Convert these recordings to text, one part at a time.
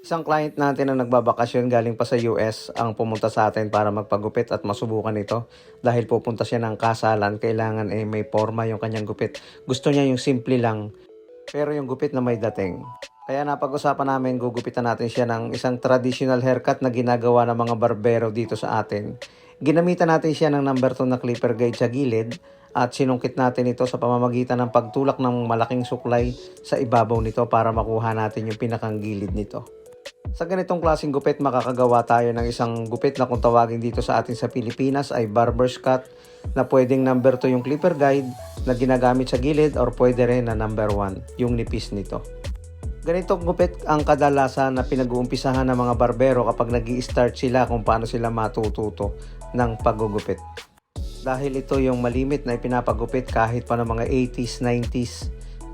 Isang client natin na nagbabakasyon galing pa sa US ang pumunta sa atin para magpagupit at masubukan ito. Dahil pupunta siya ng kasalan, kailangan may forma yung kanyang gupit. Gusto niya yung simple lang, pero yung gupit na may dating. Kaya napag-usapan namin, gugupitan natin siya ng isang traditional haircut na ginagawa ng mga barbero dito sa atin. Ginamitan natin siya ng number 2 na clipper guide sa gilid at sinungkit natin ito sa pamamagitan ng pagtulak ng malaking suklay sa ibabaw nito para makuha natin yung pinakang gilid nito. Sa ganitong klaseng gupit, makakagawa tayo ng isang gupit na kung tawagin dito sa atin sa Pilipinas ay barber's cut, na pwedeng number 2 yung clipper guide na ginagamit sa gilid or pwede rin na number 1 yung nipis nito. Ganitong gupit ang kadalasan na pinag-uumpisahan ng mga barbero kapag nag-i-start sila kung paano sila matututo ng paggugupit. Dahil ito yung malimit na ipinapagupit kahit pa ng mga 80s, 90s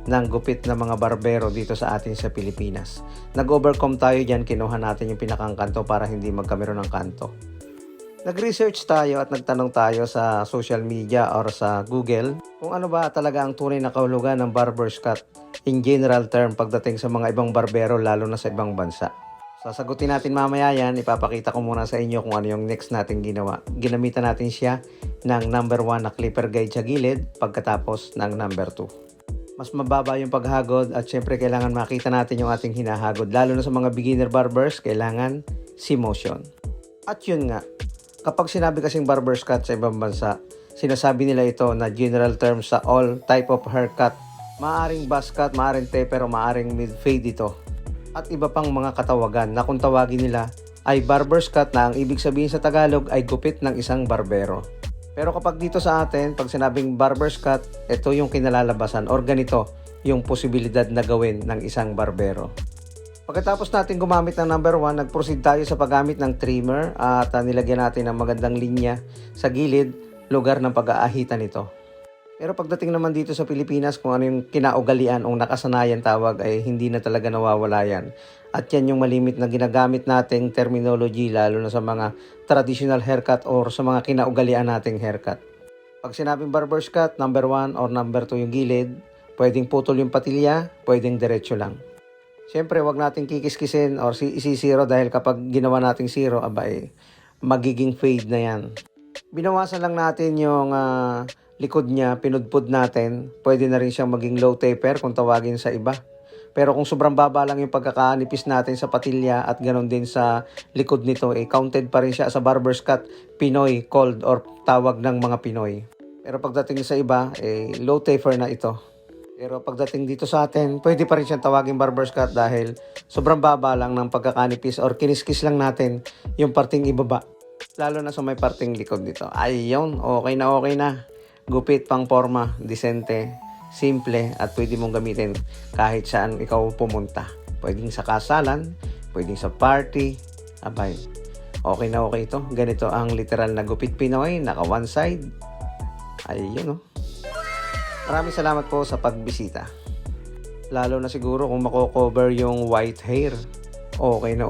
ng gupit ng mga barbero dito sa atin sa Pilipinas. Nag-overcome tayo dyan, kinuha natin yung pinakang kanto para hindi magkamero ng kanto. Nag-research tayo at nagtanong tayo sa social media or sa Google kung ano ba talaga ang tunay na kahulugan ng barber's cut in general term pagdating sa mga ibang barbero lalo na sa ibang bansa. Sasagutin natin mamaya yan, ipapakita ko muna sa inyo kung ano yung next natin ginawa. Ginamitan natin siya ng number 1 na clipper guide sa gilid pagkatapos ng number 2. Mas mababa yung paghagod at syempre kailangan makita natin yung ating hinahagod. Lalo na sa mga beginner barbers, kailangan C-motion. At yun nga, kapag sinabi kasing barber's cut sa ibang bansa, sinasabi nila ito na general term sa all type of haircut. Maaring buzz cut, maaring taper, o maaring mid-fade ito. At iba pang mga katawagan na kung tawagin nila ay barber's cut na ang ibig sabihin sa Tagalog ay gupit ng isang barbero. Pero kapag dito sa atin, pag sinabing barber's cut, ito yung kinalalabasan or ganito yung posibilidad na gawin ng isang barbero. Pagkatapos natin gumamit ng number 1, nag-proceed tayo sa paggamit ng trimmer at nilagyan natin ng magandang linya sa gilid, lugar ng pag-aahitan nito. Pero pagdating naman dito sa Pilipinas, kung ano yung kinaugalian o nakasanayan tawag ay hindi na talaga nawawala yan. At yan yung malimit na ginagamit nating terminology lalo na sa mga traditional haircut or sa mga kinaugalian nating haircut. Pag sinabing barber's cut, number 1 or number 2 yung gilid, pwedeng putol yung patilya, pwedeng diretso lang. Siyempre, wag nating kikiskisin or isi-zero dahil kapag ginawa nating zero, magiging fade na yan. Binawasan lang natin yung likod niya, pinudpud natin. Pwede na rin siyang maging low taper kung tawagin sa iba. Pero kung sobrang baba lang yung pagkakanipis natin sa patilya at ganoon din sa likod nito, counted pa rin siya sa barber's cut, Pinoy cold or tawag ng mga Pinoy. Pero pagdating sa iba, low taper na ito. Pero pagdating dito sa atin, pwede pa rin siyang tawagin barber's cut dahil sobrang baba lang ng pagkakanipis or kiniskis lang natin yung parting ibaba. Lalo na sa may parting likod nito. Ayun, okay na. Gupit pang forma, disente, simple at pwede mong gamitin kahit saan ikaw pumunta. Pwedeng sa kasalan, pwedeng sa party. Okay na ito. Ganito ang literal na gupit Pinoy, naka one side. Ayun. Maraming salamat po sa pagbisita. Lalo na siguro kung mako-cover yung white hair. Okay na.